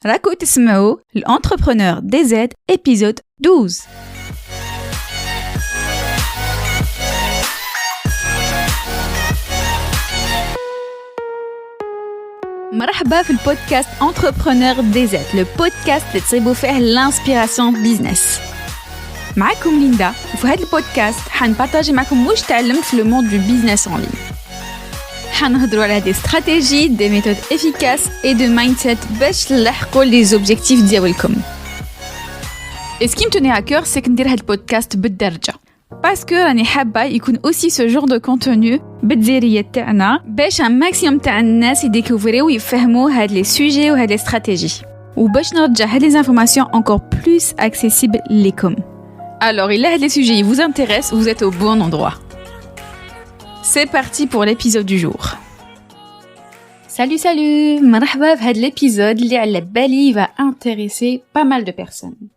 راكو تسمعوا l'entrepreneur DZ épisode 12. مرحبا في البودكاست Entrepreneur DZ, le podcast اللي تصيبوا فيه l'inspiration business. معكم ليندا وفي هذا البودكاست حنبارطاجي معكم واش تعلمت في le monde du business en ligne. حنهضروا على des stratégies, des méthodes efficaces et de mindset باش تلحقوا les objectifs ديالكم. Et ce qui me tenait à cœur, c'est que ندير هذا البودكاست بالدرجة. Parce que راني حابة يكون aussi ce genre de contenu بالدزيرية تاعنا باش un maximum تاع الناس يديكوفريو ويفهموا هاد les sujets وهاد les stratégies. وباش نرجع هاد les informations encore plus accessibles ليكم. Alors, il a les sujets vous intéressent, vous êtes au bon endroit. C'est parti pour l'épisode du jour. Salut, مرحبا في هاد l'épisode اللي على بالي va intéresser pas mal de personnes.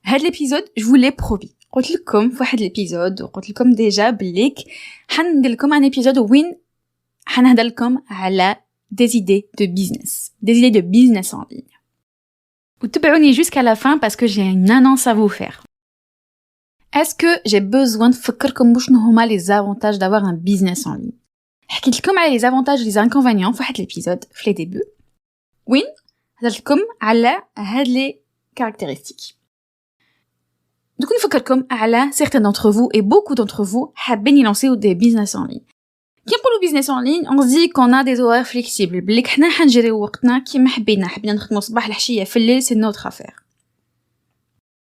هاد l'épisode, je vous l'ai promis. قلت لكم في واحد l'épisode وقلت لكم déjà بليك حندير لكم un épisode وين حنهضر لكم على des idées de business en ligne. وتبعوني jusqu'à la fin parce que j'ai une annonce à vous faire. Est-ce que j'ai besoin de نفكركم بشنو هما les avantages d'avoir un business en ligne؟ حكيت لكم على les avantages et les inconvénients في واحد l'épisode في les débuts. وين هضرت لكم على هاد les caractéristiques. دوك نفكركم على certains d'entre vous et beaucoup d'entre vous حابين يلانسيو des business en ligne. كي نقولوا business en ligne, on se dit qu'on a des horaires flexibles. بليك حنا حنجريو وقتنا كيما حبينا نخدموا الصباح العشية في الليل, c'est notre affaire.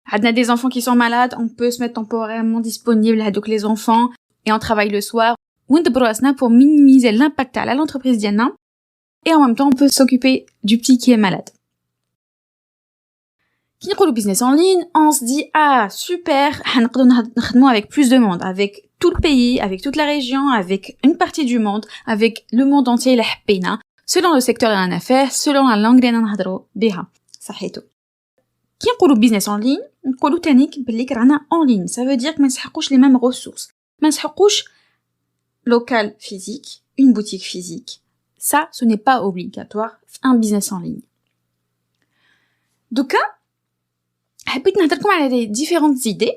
عندنا des enfants qui sont malades, on peut se mettre temporairement disponible هادوك les enfants et on travaille le soir. وندبروا راسنا pour minimiser l'impact على l'entreprise ديالنا et en même temps on peut s'occuper du petit qui est malade. Qui نقولوا business en ligne, on se dit ah super, حنقدروا نخدموا avec plus de monde, avec tout le pays, avec toute la région, avec une partie du monde, avec le monde entier اللي حبينا, selon le secteur اللي رانا فيه, selon la langue اللي نهضروا بها. صحيتو. كي نقولوا business en ligne, نقولوا تانيك بليك رانا en ligne. Ça veut dire que ما نسحقوش les mêmes ressources. ما نسحقوش local physique, une boutique physique. Ça, ce n'est pas obligatoire un business en ligne. دوكا حبيت نهضركم على les différentes idées.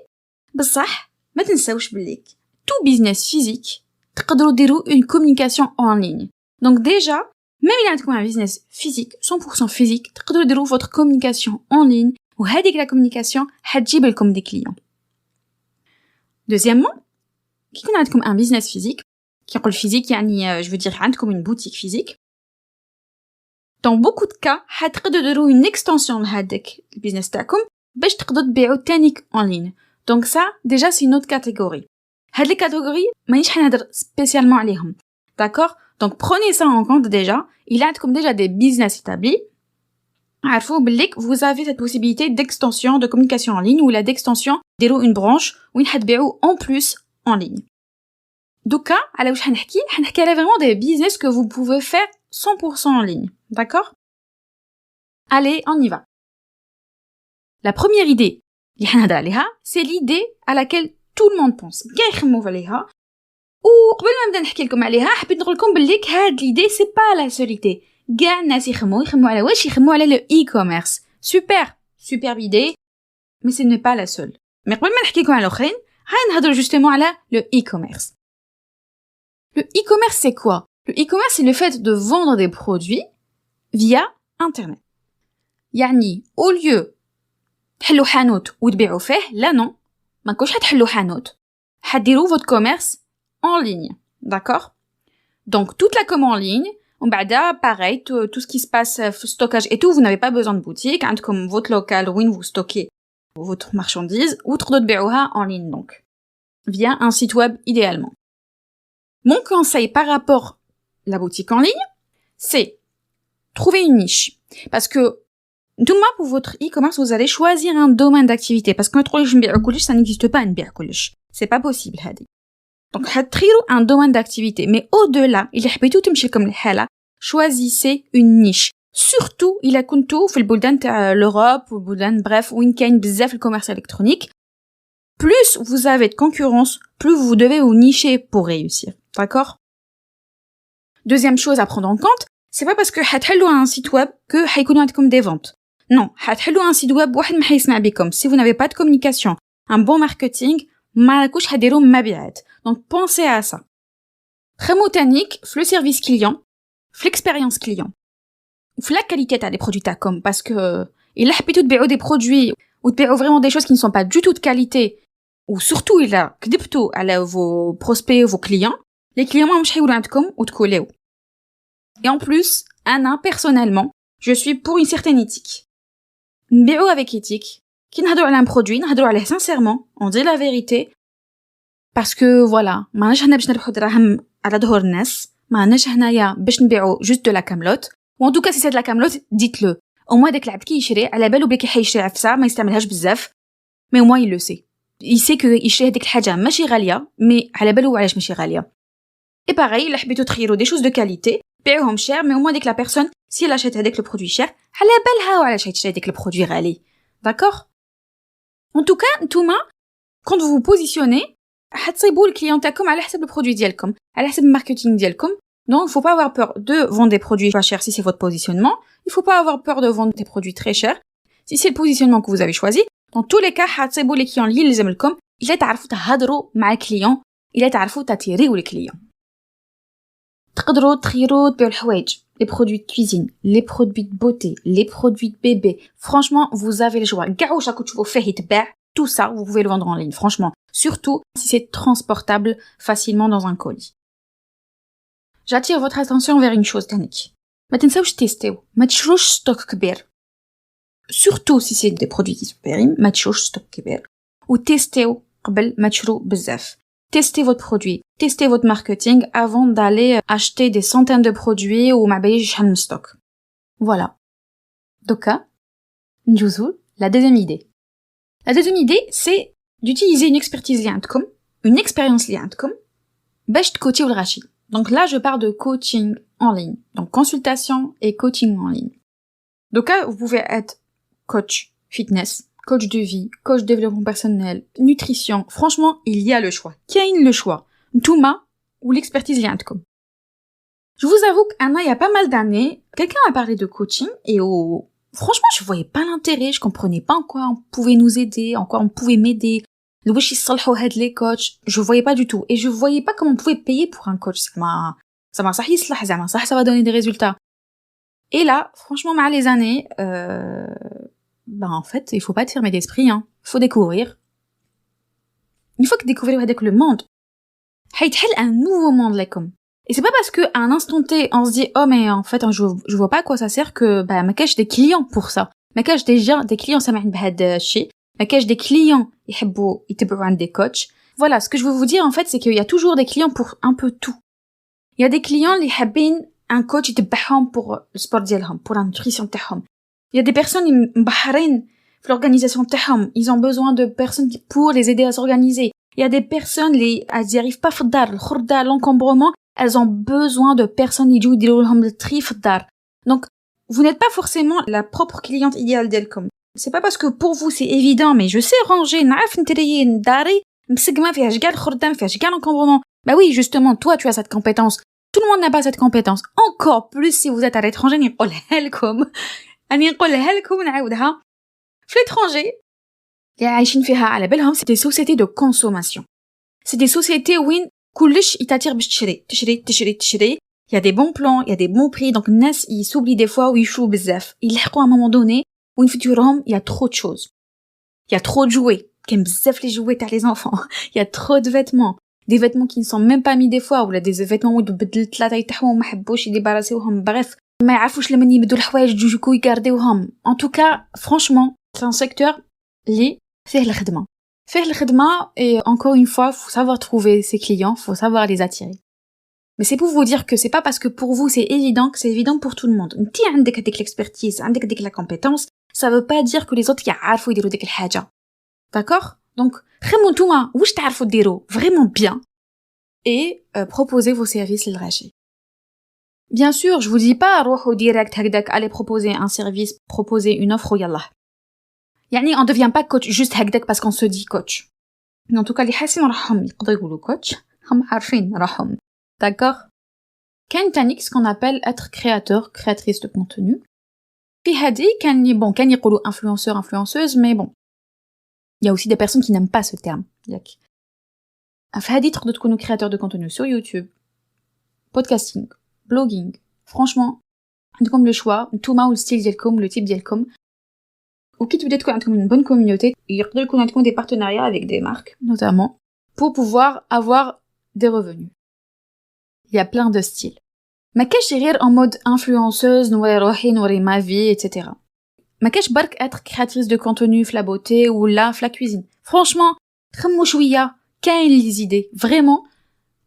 بصح ما تنساوش بليك tout business physique تقدروا ديروا une communication en ligne. Donc déjà, même il عندكم un business physique, 100% physique, تقدروا ديروا votre communication en ligne وهذيك la communication حتجيب لكم des clients. Deuxièmement, كي يكون عندكم un business physique, كي نقول physique يعني je veux dire عندكم une boutique physique. Dans beaucoup de cas, حتقدروا ديروا une extension لهذاك البيزنس تاعكم باش تقدروا تبيعوا تانيك en ligne. Donc ça, déjà c'est une autre catégorie. هاد les catégories مانيش حنهضر spécialement عليهم. D'accord? Donc prenez ça en compte déjà. Il a comme déjà des business établis. عارفوا بليك vous avez cette possibilité d'extension de communication en ligne ou la d'extension ديروا une branche وين حتبيعوا en plus en ligne. دوكا على واش حنحكي على vraiment des business que vous pouvez faire 100% en ligne. D'accord? Allez, on y va. La première idée اللي حنهضر عليها, c'est l'idée à laquelle tout le monde pense. كاع يخمموا عليها. وقبل ما نبدا نحكي لكم عليها حبيت نقول لكم بليك هاد l'idée c'est pas la seule idée. كاع الناس يخمموا على واش يخمموا على le e-commerce. Superbe idée, mais ce n'est pas la seule. Mais قبل ما نحكي لكم على الاخرين هنهضروا justement على le e-commerce. Le e-commerce c'est quoi? Le e-commerce c'est le fait de vendre des produits via internet. يعني au lieu تحلوا حانوت وتبيعوا فيه, لا non, ما نكونش حتحلوا حانوت, حديروا votre commerce en ligne. D'accord? Donc toute la com en ligne. On بعدا pareil, tout ce qui se passe stockage et tout, vous n'avez pas besoin de boutique, عندكم votre local où vous stockez votre marchandise ou تقدروا تبيعوها en ligne donc via un site web idéalement. Mon conseil par rapport à la boutique en ligne, c'est trouver une niche parce que نتوما pour votre e-commerce vous allez choisir un domaine d'activité parce que تقولوا نبيعوا كلش, ça n'existe pas نبيع كلش, c'est pas possible هذه. Donc حتخيروا un domaine d'activité, mais au-delà إلا حبيتوا تمشي لكم الحالة, choisissez une niche. Surtout إلا كنتوا في البلدان تاع l'Europe ou البلدان bref وين كاين بزاف الكوميرس électronique. Plus vous avez de concurrence, plus vous devez vous nicher pour réussir. D'accord? Deuxième chose à prendre en compte, c'est pas parce que حتحلوا un site web que حيكونوا عندكم des ventes. Non, حتحلوا un site web واحد ما حيسمع بكم. Si vous n'avez pas de communication, un bon marketing, ما راكوش حديروا مبيعات. Donc pensez à ça. خمو تانيك في le service client, في l'expérience client. في la qualité تاع les produits تاعكم parce que إلا حبيتوا تبيعوا des produits ou تبيعوا vraiment des choses qui ne sont pas du tout de qualité ou surtout إلا كذبتوا على vos prospects, vos clients, les clients ما مش حيولوا عندكم وتكوليو. Et en plus, Anna, personnellement, je suis pour une certaine éthique. نبيعوا avec éthique. كي نهضروا على un produit, نهضروا عليه sincèrement, on dit la vérité. Parce que voilà, ماناش هنا باش نربحوا دراهم على ظهور الناس, ماناش هنايا باش نبيعوا juste de la camelote. Ou en tout cas, si c'est de la camelote, dites-le. Au moins, dès que العبد كي يشري, على بالو بلي كي حيشري عفسة ما يستعملهاش بزاف. Mais au moins, il le sait. Il sait que يشري هذيك الحاجة ماشي غالية, mais على بالو علاش ماشي غالية. Et pareil, إلا حبيتوا تخيروا des choses de qualité, بيعوهم cher, mais au moins dès que la personne, si elle achète avec le produit cher, على بالها وعلاش هتشري avec le produit غالي. D'accord? En tout cas, نتوما, quand vous vous positionnez, حتصيبوا الكليون تاعكم على حسب البرودوي ديالكم, على حسب الماركتينغ ديالكم. Donc, il faut pas avoir peur de vendre des produits pas chers si c'est votre positionnement. Il faut pas avoir peur de vendre des produits très chers si c'est le positionnement que vous avez choisi. Dans tous les cas, حتصيبوا les clients اللي يلزملكم, إلا تعرفوا تهضروا مع الكليون, إلا تعرفوا تاتيريو الكليون. تقدروا تخيروا تبيعوا الحوايج, les produits de cuisine, les produits de beauté, les produits de bébé. Franchement, vous avez le choix. كاع واش راكم تشوفوا فيه يتباع, tout ça, vous pouvez le vendre en ligne. Franchement, surtout si c'est transportable facilement dans un colis. J'attire votre attention vers une chose تانيك. ما تنساوش تيستيو, ما تشروش ستوك كبير. Surtout si c'est des produits qui sont périmes, ما تشروش ستوك كبير. وتيستيو قبل ما تشرو بزاف. Testez votre produit, testez votre marketing avant d'aller acheter des centaines de produits ou ما بايش شحال من stock. Voilà. دوكا نجوزو la deuxième idée. La deuxième idée, c'est d'utiliser une expertise اللي عندكم, une expérience اللي عندكم باش تكوتيو الغاشي. Donc là, je parle de coaching en ligne. Donc consultation et coaching en ligne. Donc là, vous pouvez être coach fitness, coach de vie, coach développement personnel, nutrition. Franchement, il y a le choix. Kain le choix. Ntouma ou l'expertise li عندكم. Je vous avoue qu'Anna, il y a pas mal d'années, quelqu'un m'a parlé de coaching et franchement, je voyais pas l'intérêt, je comprenais pas en quoi on pouvait nous aider, en quoi on pouvait m'aider. Les coachs, je voyais pas du tout. Et je voyais pas comment on pouvait payer pour un coach. Ça m'a ça va donner des résultats. Et là, franchement, mal les années, en fait, il faut pas être fermé d'esprit, hein. Il faut découvrir. Une fois que découvrir avec le monde, حيتحل un nouveau monde, là, comme. Et c'est pas parce que, à un instant T, on se dit, oh, mais en fait, je vois pas à quoi ça sert que, ma cache des clients pour ça. Ma cache déjà des clients, ça m'a بهاد الشيء. ما كاش des clients يحبوا يتبعوا عند des coachs. Voilà, ce que je veux vous dire en fait, c'est qu'il y a toujours des clients pour un peu tout. Il y a des clients اللي حابين un coach يتبعهم pour le sport ديالهم, pour la nutrition تاعهم. Il y a des personnes مبحرين في l'organisation تاعهم, ils ont besoin de personnes pour les aider à s'organiser. Il y a des personnes اللي elles y arrivent pas في الدار, الخردة, l'encombrement, elles ont besoin de personnes يجيو يديروا لهم التري في الدار. Donc vous n'êtes pas forcément la propre cliente idéale ديالكم. C'est pas parce que pour vous c'est évident, mais je sais ranger, نعرف نتريي نداري, مسقمة فيهاش كاع الخردة, فيهاش كاع l'encombrement. Bah oui, justement, toi tu as cette compétence. Tout le monde n'a pas cette compétence. Encore plus si vous êtes à l'étranger, نقولها لكم. أني نقولها لكم ونعاودها. في l'étranger, اللي عايشين فيها على بالهم, c'est des sociétés de consommation. C'est des sociétés وين كلش يتاتير باش تشري. Il y a des bons plans, il y a des bons prix, donc الناس ils s'oublient des fois ou ils jouent بزاف. يلحقوا à un moment donné où une futurehom, il y a trop de choses. Il y a trop de jouets. Qu'aiment bzaf les jouets t'as les enfants. Il y a trop de vêtements. Des vêtements qui ne sont même pas mis des fois, ou là des vêtements où بدلت لا تاعهم ما حبوش يديباراسيوهم. Bref, ما يعرفوش لمن يبدوا الحوايج يجوكو يغارديوهم. En tout cas, franchement, c'est un secteur اللي فيه الخدمة. فيه الخدمة, et encore une fois, faut savoir trouver ses clients, faut savoir les attirer. Mais c'est pour vous dire que c'est pas parce que pour vous c'est évident que c'est évident pour tout le monde. انتي عندك هذيك l'expertise, عندك هذيك la compétence, ça veut pas dire que les autres يعرفوا يديروا ديك الحاجة. D'accord? Donc, خمو نتوما واش تعرفوا ديروا vraiment bien et proposez vos services للغاشي. Bien sûr, je vous dis pas روحوا direct هكداك, allez proposer un service, proposer une offre ويلا. يعني on devient pas coach juste هكداك parce qu'on se dit coach. Mais en tout cas, اللي حاسين راحهم يقدروا يقولوا coach, هم عارفين راحهم. D'accord? كاين تانيك ce qu'on appelle être créateur, créatrice de contenu. في هادي كان يقولوا influenceur, influenceuse, mais bon. Il y a aussi des personnes qui n'aiment pas ce terme. ياك. في هادي تقدروا تكونوا créateur de contenu sur YouTube, podcasting, blogging. Franchement, عندكم le choix, نتوما والستيل ديالكم, le type ديالكم. وكي تبدا تكون عندكم une bonne communauté, يقدر يكون عندكم des partenariats avec des marques, notamment, pour pouvoir avoir des revenus. Il y a plein de styles. ما كاش غير en mode influenceuse, نوري روحي, نوري ma vie, etc. ما كاش برك être créatrice de contenu في la beauté ou là في la cuisine. Franchement, خمو شوية, كاين les idées. Vraiment,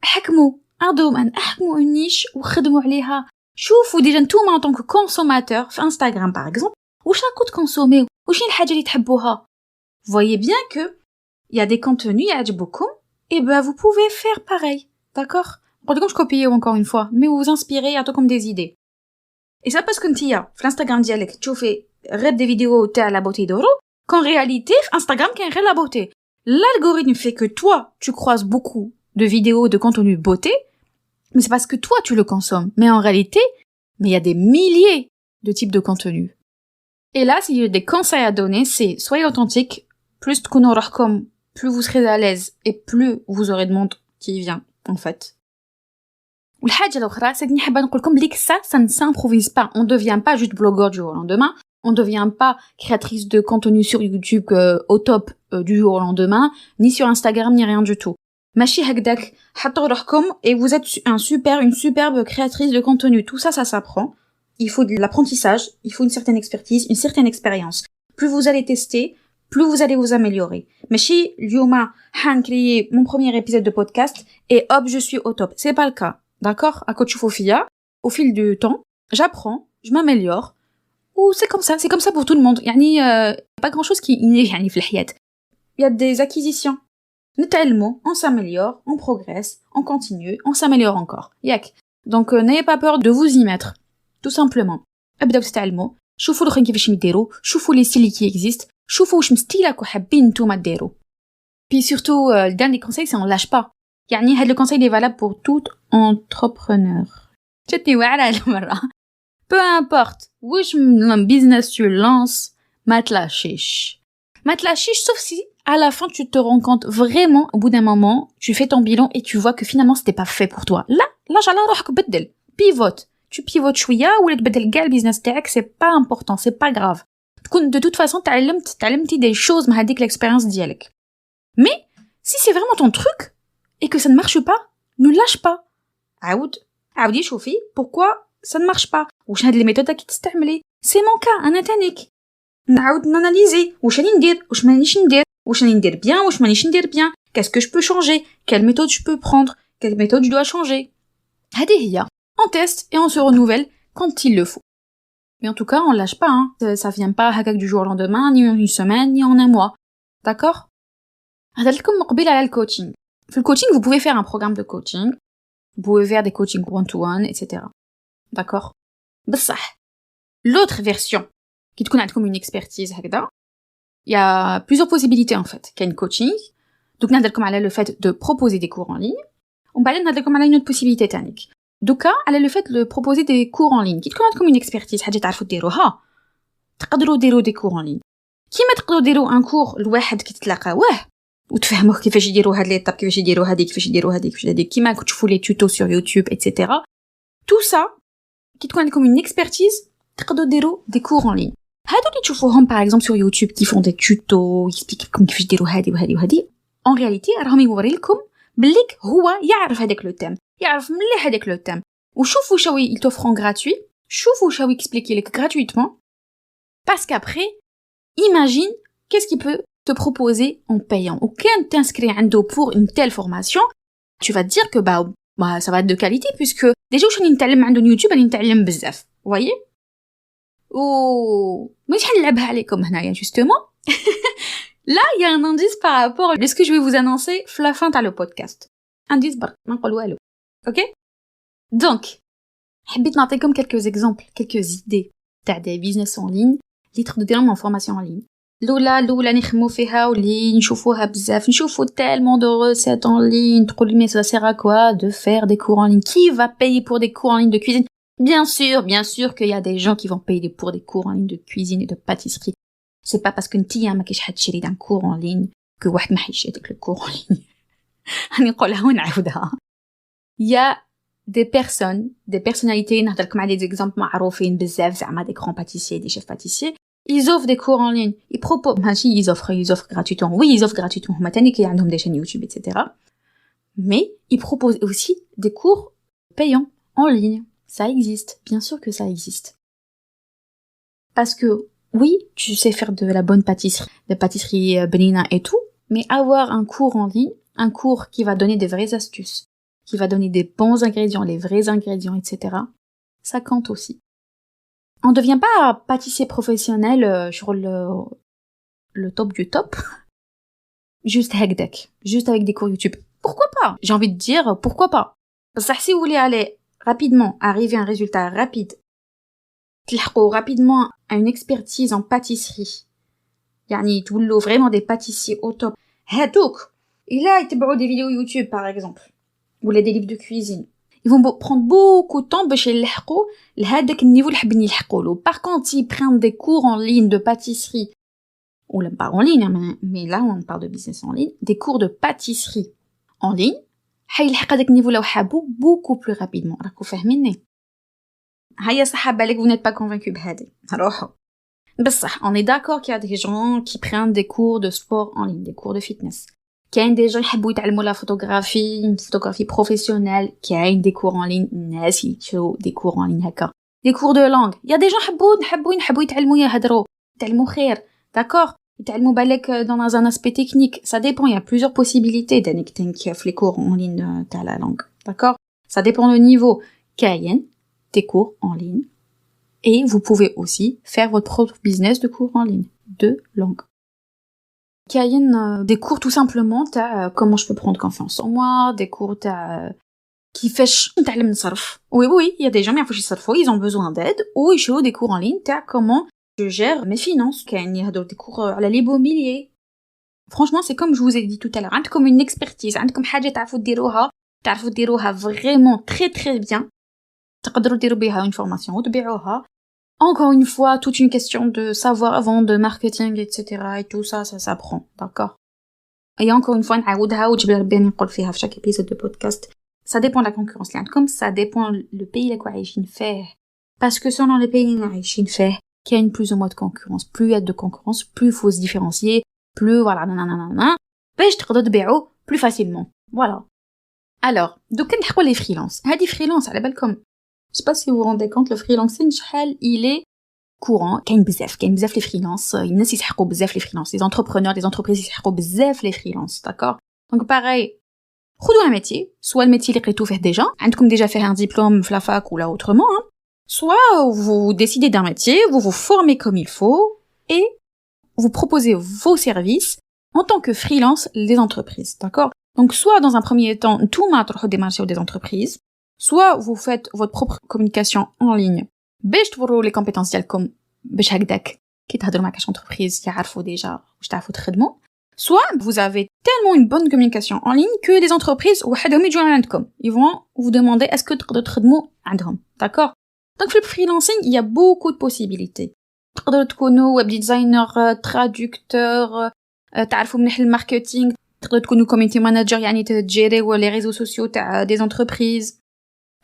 حكموا un domaine, حكموا une niche وخدموا عليها. شوفوا ديجا نتوما en tant que consommateur في Instagram par exemple, واش راكو تكونسوميو, وشنو الحاجة اللي تحبوها. Voyez bien que il y a des contenus يعجبوكم, et ben vous pouvez faire pareil. D'accord? Regardez comme je copie encore une fois, mais vous vous inspirez à tout comme des idées. Et ça parce que ntia, sur Instagram dialect, tu fais rêve des vidéos t'as la beauté d'oro, qu'en réalité, Instagram qu'un la beauté. L'algorithme fait que toi, tu croises beaucoup de vidéos de contenu beauté, mais c'est parce que toi tu le consommes. Mais en réalité, il y a des milliers de types de contenus. Et là, s'il y a des conseils à donner, c'est soyez authentique, plus plus vous serez à l'aise et plus vous aurez de monde qui vient, en fait. والحاجة الأخرى c'est que نحب نقول لكم que ça ne s'improvise pas. On devient pas juste blogueur du jour au lendemain. On devient pas créatrice de contenu sur YouTube au top du jour au lendemain, ni sur Instagram, ni rien du tout. ماشي هكداك حطوا روحكم et vous êtes une superbe créatrice de contenu. Tout ça s'apprend. Il faut de l'apprentissage, il faut une certaine expertise, une certaine expérience. Plus vous allez tester, plus vous allez vous améliorer. ماشي اليوم حنكري mon premier épisode de podcast et hop, je suis au top. C'est pas le cas. D'accord? À côté Fofia, au fil du temps, j'apprends, je m'améliore. Ou c'est comme ça pour tout le monde. Yani pas grand-chose qui inné yani في الحياة. Il y a des acquisitions. نتعلموا, on s'améliore, on progresse, on continue, on s'améliore encore. Yak. Donc n'ayez pas peur de vous y mettre. Tout simplement. ابداو تتعلموا, شوفوا الاخرين كيفاش يديروا, شوفوا les styles qui existent, شوفوا واش مستيلك وحابين نتوما ديروا. Puis surtout le dernier conseil c'est on lâche pas. يعني هاد le conseil est valable pour tout entrepreneur. جاتني واعرة المرة. Peu importe واش من business tu lances, ما تلاشيش. ما تلاشيش sauf si à la fin tu te rends compte vraiment au bout d'un moment, tu fais ton bilan et tu vois que finalement c'était pas fait pour toi. Là على روحك بدل. Pivote. Tu pivotes شوية ولا تبدل كاع البيزنس تاعك, c'est pas important, c'est pas grave. تكون de toute façon تعلمتي des choses من هذيك l'expérience ديالك. Mais si c'est vraiment ton truc et que ça ne marche pas, ne lâche pas. عاودي شوفي pourquoi ça ne marche pas. واش هاد les méthodes qui تستعملي. C'est mon cas, انا تانيك. نعاود ناناليزي واش راني ندير, واش مانيش ندير, واش راني ندير bien, واش مانيش ندير bien. Qu'est-ce que je peux changer? Quelle méthode je peux prendre? Quelle méthode je dois changer? هادي هي. On teste et on se renouvelle quand il le faut. Mais en tout cas, on lâche pas, hein. Ça vient pas hakak du jour au lendemain, ni en une semaine, ni en un mois. D'accord? هذلكم مقبل على الcoaching. في le coaching, vous pouvez faire un programme de coaching. Vous pouvez faire des coachings one-to-one, etc. D'accord? بصح. L'autre version, qui تكون عندكم une expertise هكذا, il y a plusieurs possibilités en fait. Il y a une coaching. Donc نهضرلكم على le fait de proposer des cours en ligne. ومن بعد نهضرلكم على une autre possibilité تانيك. دوكا على le fait de proposer des cours en ligne. كي تكون عندكم une expertise, حاجة تعرفوا ديروها, تقدروا ديروا des cours en ligne. كيما تقدروا ديروا un cours لواحد كي تتلاقاوه وتفهموه كيفاش يديروا هاد ليطاب, كيفاش يديروا هادي, كيفاش يديروا هادي, كيفاش هادي, كيما تشوفوا لي tutos sur YouTube, etc. Tout ça, كي تكون عندكم une expertise, تقدروا ديروا des cours en ligne. هادو اللي تشوفوهم par exemple sur YouTube qui font des tutos, يexpliquent كيفاش يديروا هادي وهادي وهادي. En réalité, راهم يوريلكم بليك هو يعرف هذاك لو تيم, يعرف مليح هذاك لو تيم. وشوفوا شاو ils t'offrent gratuit, شوفوا شاو expliquer لك gratuitement. Parce qu'après, imagine qu'est-ce qu'il peut te proposer en payant. Ou quand t'inscris pour une telle formation, tu vas te dire que bah ça va être de qualité puisque déjà je suis نتعلم عند YouTube راني نتعلم بزاف. Vous voyez? Oh, مش حنلعبها عليكم هنايا justement. Là, il y a un indice par rapport à ce que je vais vous annoncer à la fin de le podcast. Indice برك ما نقول والو. OK? Donc, حبيت نعطيكم quelques exemples, quelques idées تاع des business en ligne, اللي تقدروا ديرهم en formation en ligne. الاولى نخمو فيها واللي نشوفوها بزاف نشوفو tellement de recettes en ligne تقول mais ça sert à quoi de faire des cours en ligne qui va payer pour des cours en ligne de cuisine bien sûr qu'il y a des gens qui vont payer pour des cours en ligne de cuisine et de pâtisserie c'est pas parce que نتيا ما كاينش حد شري d'un cours en ligne que واحد ما حيشريك le cours en ligne راني نقولها ونعاودها il y a des personnes des personnalités نهضر لكم على des exemples معروفين بزاف زعما des grands pâtissiers des chefs pâtissiers ils offrent des cours en ligne ils proposent ماشي ils offrent gratuitement oui ils offrent gratuitement هما تاني كي عندهم des chaînes YouTube etc mais ils proposent aussi des cours payants en ligne ça existe bien sûr que ça existe parce que oui tu sais faire de la bonne pâtisserie benina et tout mais avoir un cours en ligne un cours qui va donner des vraies astuces qui va donner des bons ingrédients les vrais ingrédients etc ça compte aussi on devient pas pâtissier professionnel sur le top du top juste hekdek juste avec des cours YouTube pourquoi pas j'ai envie de dire pourquoi pas parce que si vous voulez aller rapidement arriver à un résultat rapide تلحقوا rapidement à une expertise en pâtisserie يعني تولوا vraiment des pâtissiers au top هادوك إلا يتبعوا des vidéos YouTube par exemple ou des livres de cuisine ils vont prendre beaucoup de temps باش يلحقوا لهذاك النيفو اللي حابين يلحقوا له par contre s'ils prennent des cours en ligne de pâtisserie ou même pas en ligne mais là on parle de business en ligne des cours de pâtisserie en ligne حيلحق هذاك النيفو لو حابو beaucoup plus rapidement راكو فاهميني هيا صح بالك vous n'êtes pas convaincu بهذه روحوا بصح on est d'accord qu'il y a des gens qui prennent des cours de sport en ligne des cours de fitness كاين des gens يحبوا يتعلموا la photographie une photographie professionnelle كاين des cours en ligne ناس يشرو des cours en ligne هكا des cours de langue il y a des gens يحبوا يتعلموا يهضروا يتعلموا خير d'accord يتعلموا بالك dans un aspect technique ça dépend il y a plusieurs possibilités d'انك تنكف les cours en ligne تاع la langue d'accord ça dépend le niveau كاين des cours en ligne et vous pouvez aussi faire votre propre business de cours en ligne de langue كاين des cours tout simplement تاع comment je peux prendre confiance en moi des cours تاع كيفاش نتعلم نصرف oui il y a des gens ما يعرفوش يصرفوا ils ont besoin d'aide ou يشرو des cours en ligne تاع comment je gère mes finances كاين يهضروا des cours على l'immobilier franchement c'est comme je vous ai dit tout à l'heure عندكم une expertise عندكم حاجه تعرفوا ديروها vraiment très très bien تقدروا ديروا بها une formation وتبيعوها encore une fois toute une question de savoir-vendre de marketing etc et tout ça s'apprend d'accord et encore une fois نعاودها وجبل ربي نقول فيها في chaque épisode de podcast ça dépend de la concurrence اللي عندكم ça dépend le pays اللي عايشين فيه parce que selon les pays اللي عايشين فيه كاين plus ou moins de concurrence plus il y a de concurrence plus faut se différencier plus voilà nanana باش تقدروا تبيعوا plus facilement voilà alors دوك نحكوا les freelance هادي freelance على بالكم je sais pas si vous vous rendez compte le freelancing شحال il est courant كاين بزاف les freelance الناس يسحقوا بزاف les freelance les entrepreneurs les entreprises يسحقوا بزاف les freelance d'accord donc pareil خذوا un métier soit le métier اللي قريتو فيه déjà عندكم déjà fait un diplôme في la fac ou là autrement hein. soit vous décidez d'un métier vous vous formez comme il faut et vous proposez vos services en tant que freelance les entreprises d'accord donc soit dans un premier temps tout تروحوا démarcher des entreprises soit vous faites votre propre communication en ligne باش توروا les compétences ديالكم باش هكداك كي تهضروا مع كاش entreprise يعرفوا déjà واش تعرفوا تخدموا soit vous avez tellement une bonne communication en ligne que les entreprises وحدهم يجوا عندكم ils vont vous demander est-ce que تقدروا تخدموا عندهم d'accord donc في le freelancing il y a beaucoup de possibilités تقدروا تكونوا web designer traducteur تعرفوا مليح الماركتينغ تقدروا تكونوا community manager يعني تجيريو les réseaux sociaux تاع des entreprises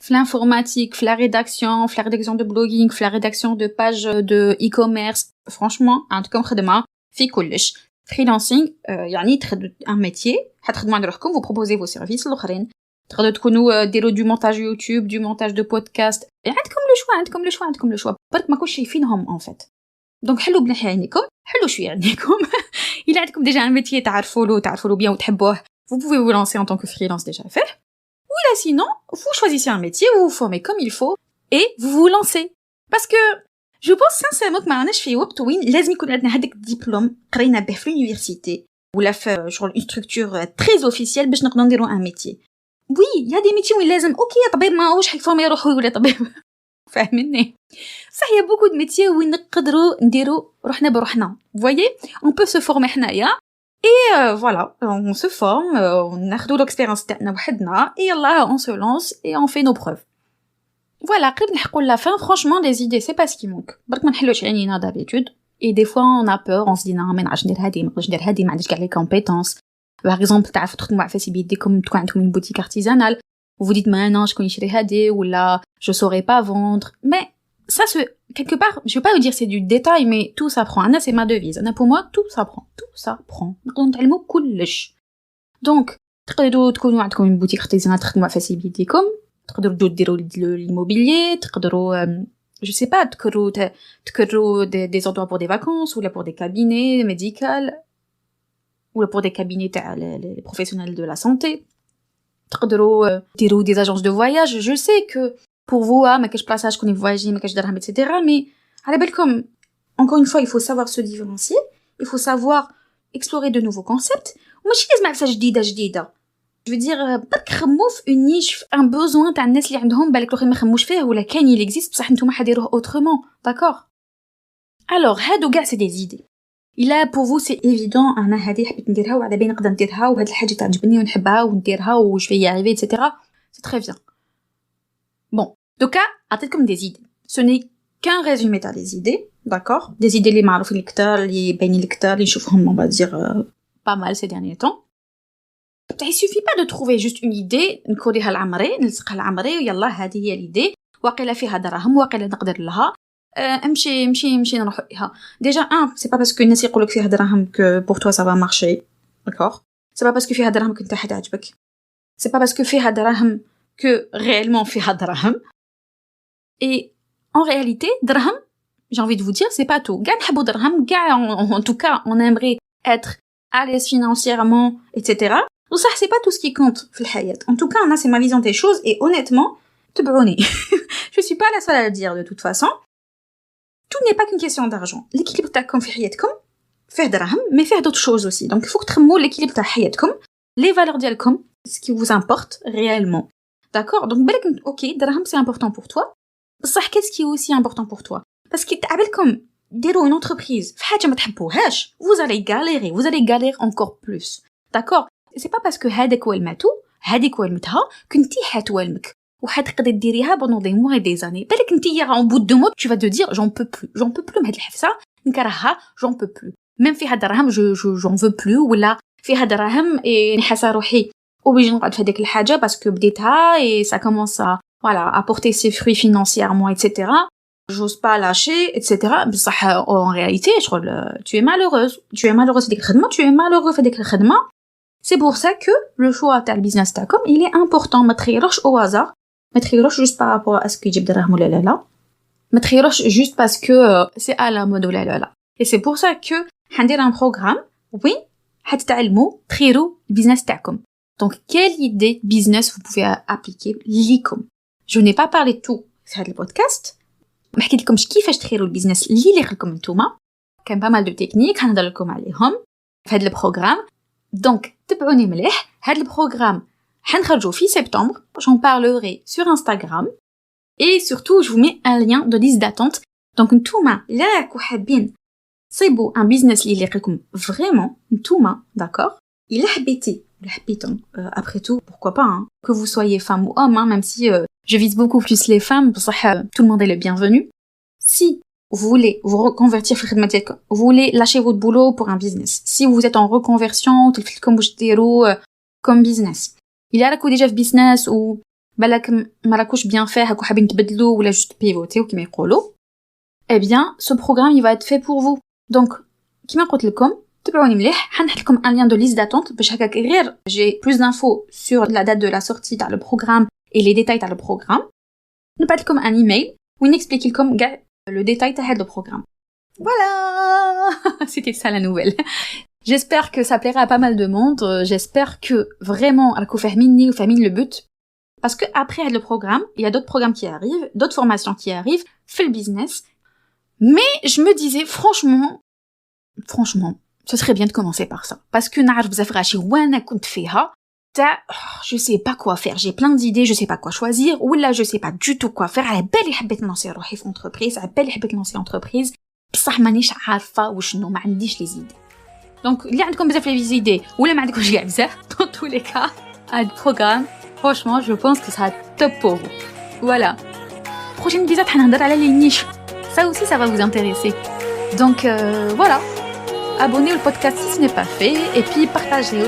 في l'informatique, في la rédaction de blogging, في la rédaction de pages de e-commerce. Franchement, عندكم خدمة في كلش. Freelancing, يعني تخدموا un métier, حتخدموا على روحكم, vous proposez vos services الآخرين. تقدروا تكونوا ديروا du montage YouTube, du montage de podcast. عندكم le choix. برك ما كلش شايفينهم en fait. Donc حلوا بنحي عينيكم, حلوا شوية عينيكم. إلا عندكم déjà un métier تعرفوا له bien وتحبوه, vous pouvez vous lancer en tant que freelance déjà fait. Ou là sinon, vous choisissez un métier, vous vous formez comme il faut et vous vous lancez. Parce que je pense sincèrement que ما عندناش في وقت وين لازم يكون عندنا هذاك الدبلوم قرينا به في l'université ولا في شغل une structure très officielle باش نقدروا نديروا un métier. Oui, il y a des métiers où لازم اوكي طبيب ما هوش حيفهم يروحوا يولي طبيب. فاهميني صح il y a beaucoup de métiers où نقدروا نديروا روحنا بروحنا vous voyez on peut se former حنايا et voilà on se forme ناخذوا l'expérience تاعنا وحدنا et يلا on se lance et on fait nos preuves voilà قريب نحكوا la fin franchement les idées c'est pas ce qui manque برك ما نحلوش عينينا d'habitude et des fois on a peur on se dit non ما نعرفش ندير هذه ما نقدرش ندير هذه ما عنديش كاع les compétences par exemple تعرفوا تخدموا على فاسي بيديكم تكون عندكم une boutique artisanale vous vous dites mais non شكون يشري هذه ولا je saurais pas vendre mais ça quelque part je vais pas vous dire c'est du détail mais tout s'apprend Anna c'est ma devise Anna pour moi tout s'apprend نقدروا نتعلموا كلش donc تقدروا تكونوا عندكم une boutique artisanale تخدموا على فاسي بيديكم تقدروا ديروا l'immobilier تقدروا je sais pas تكروا des endroits pour des vacances ou là pour des cabinets médicaux ou là pour des cabinets تاع les professionnels de la santé تقدروا ديروا des agences de voyage je sais que pour vous ما كاش بلاصه شكون يفواياجي ما كاش درهم etc mais على بالكم encore une fois il faut savoir se différencier il faut savoir explorer de nouveaux concepts وماشي لازم عفسه جديده je veux dire برك خمو في une niche un besoin تاع الناس اللي عندهم بالك الاخرين ما خموش فيه ولا كاين il existe بصح نتوما حديروه autrement d'accord alors هادو كاع c'est des idées il a pour vous c'est évident انا هذه حبيت نديرها وعلى بالي نقدر نديرها وهاد الحاجه تعجبني ونحبها ونديرها و je vais y arriver etc c'est très bien bon donc عطيتكم des idées ce n'est qu'un résumé تاع des idées d'accord des idées اللي معروفين اكثر اللي باينين اكثر اللي نشوفهم on va dire pas mal ces derniers temps il suffit pas de trouver juste une idée نكوليها لعمري نلصقها لعمري ويلا هذه هي l'idée واقيلا فيها دراهم واقيلا نقدر لها امشي نروح لها déjà c'est pas parce que الناس يقولك فيها دراهم que pour toi ça va marcher d'accord c'est pas parce que فيها دراهم que انت حتعجبك c'est pas parce que فيها دراهم que réellement فيها دراهم et en réalité دراهم j'ai envie de vous dire c'est pas tout كاع نحبوا دراهم كاع en tout cas on aimerait être à l'aise financièrement etc وصح c'est pas tout ce qui compte في الحياة en tout cas c'est ma vision des choses et honnêtement تبعوني je suis pas la seule à le dire de toute façon tout n'est pas qu'une question d'argent l'équilibre تاعكم في حياتكم فيه دراهم mais فيه d'autres choses aussi donc il faut que تخمموا l'équilibre تاع حياتكم les valeurs ديالكم ce qui vous importe réellement d'accord donc بالك ok دراهم c'est important pour toi بصح qu'est-ce qui est aussi important pour toi parce que تعبلكم ديروا une entreprise في حاجه ما تحبوهاش vous allez galérer encore plus d'accord c'est pas parce que هذاك هو الماتو هذيك والمتها كنتي حتوالمك وحتقدري ديريها pendant des mois et des années بالك نتيا en bout de mois tu vas te dire j'en peux plus هاد الحفسه نكرهها j'en peux plus même فيها دراهم j'en veux plus ولا فيها دراهم et نحس روحي obligé نقعد في هذيك الحاجه parce que بديتها et ça commence à voilà à porter ses fruits financièrement etc j'ose pas lâcher etc بصح en réalité tu es malheureuse ديك الخدمه tu es malheureux في ديك الخدمه c'est pour ça que le choix تاع البيزنس تاعكم il est important ما تخيروش au hasard ما تخيروش juste par rapport à ce que يجيب دراهم ولا لا ما تخيروش juste parce que c'est à la mode ولا لا et c'est pour ça que حندير un programme وين حتتعلموا تخيروا البيزنس تاعكم donc quelle idée business vous pouvez appliquer ليكم je n'ai pas parlé de tout في هذا البودكاست ما حكيت لكمش كيفاش تخيروا البيزنس اللي لكم نتوما كان pas mal de techniques هنهضر لكم عليهم في هذا البروغرام donc تبعوني مليح هذا البروغرام حنخرجوا في سبتمبر j'en parlerai sur Instagram et surtout je vous mets un lien de liste d'attente donc نتوما لا راكو حابين تصيبوا un business اللي يليقكم vraiment نتوما d'accord il حبيتي ولا حبيتم après tout pourquoi pas hein, que vous soyez femme ou homme hein, même si je vise beaucoup plus les femmes بصح tout le monde est le bienvenu si vous voulez vous reconvertir في الخدمة ديالكم vous voulez lâcher votre boulot pour un business si vous êtes en reconversion تلفلكم واش ديروا comme business il راكو ديجا في business و بالك ما راكوش bien faire راكو حابين تبدلوا ولا juste pivoter كما يقولوا eh bien ce programme il va être fait pour vous donc كما قلت لكم تبعوني مليح حنحط لكم un lien de liste d'attente باش هكاك غير j'ai plus d'infos sur la date de la sortie تاع le programme et les détails تاع le programme نبعث لكم un email وين نexplique لكم كاع le détail تاع هذا le programme voilà c'était ça la nouvelle j'espère que ça plaira à pas mal de monde j'espère que vraiment راكو فاهميني وفاهمين le but parce que après le programme il y a d'autres programmes qui arrivent d'autres formations qui arrivent في le business mais je me disais franchement ce serait bien de commencer par ça parce que نعرف بزاف غاشي وانا كنت فيها je sais pas quoi faire, j'ai plein d'idées, je sais pas quoi choisir, ou là je sais pas du tout quoi faire. على بالي حبيت نلانسي روحي في entreprise, على بالي حبيت نلانسي entreprise, بصح مانيش عارفه وشنو، ما عنديش لي زيدي. دونك اللي عندكم بزاف لي زيدي ولا ما عندكمش كاع بزاف، dans tous les cas, هاد programme, franchement, je pense que ça sera top pour vous. Voilà. Prochaine épisode, حنهضر على les niches. Ça aussi, ça va vous intéresser. Donc voilà. Abonnez-vous au podcast si ce n'est pas fait, et puis partagez-le.